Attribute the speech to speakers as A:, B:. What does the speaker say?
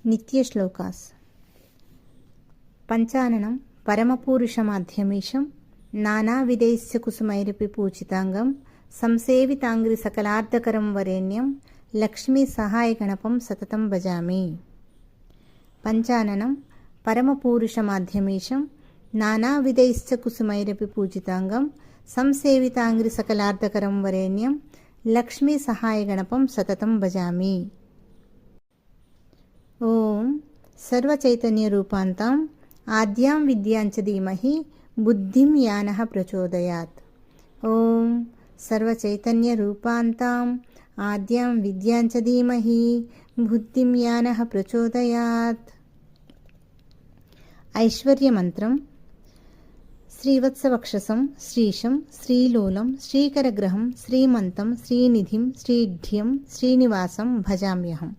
A: నిత్యశ్లోకాస్. పంచాననం పరమపూరుషమాధ్యమీశం నానావిధైశ్చ కుసుమైరపి పూజితాంగం సంసేవితాంగ్రి సకలార్ధకరం వరేణ్యం లక్ష్మీ సహాయగణపం సతతం భజామి. పంచాననం పరమపూరుషమాధ్యమీశం నానావిధైశ్చ కుసుమైరపి పూజితాంగం సంసేవితాంగ్రి సకలార్ధకరం వరేణ్యం లక్ష్మీ సహాయగణపం సతతం భజామి. ఓం సర్వచైతన్యరూపాంతాం ఆద్యాం విద్యాంచ ధీమహి బుద్ధిం యానః ప్రచోదయాత్. ఓం సర్వచైతన్యరూపాంతాం ఆద్యాం విద్యాంచ ధీమహి బుద్ధిం యానః ప్రచోదయాత్. ఐశ్వర్యమంత్రం. శ్రీవత్సవక్షసం శ్రీశం శ్రీలోలం శ్రీకరగ్రహం శ్రీమంతం శ్రీనిధిం శ్రీఢ్యం శ్రీనివాసం భజామ్యహం.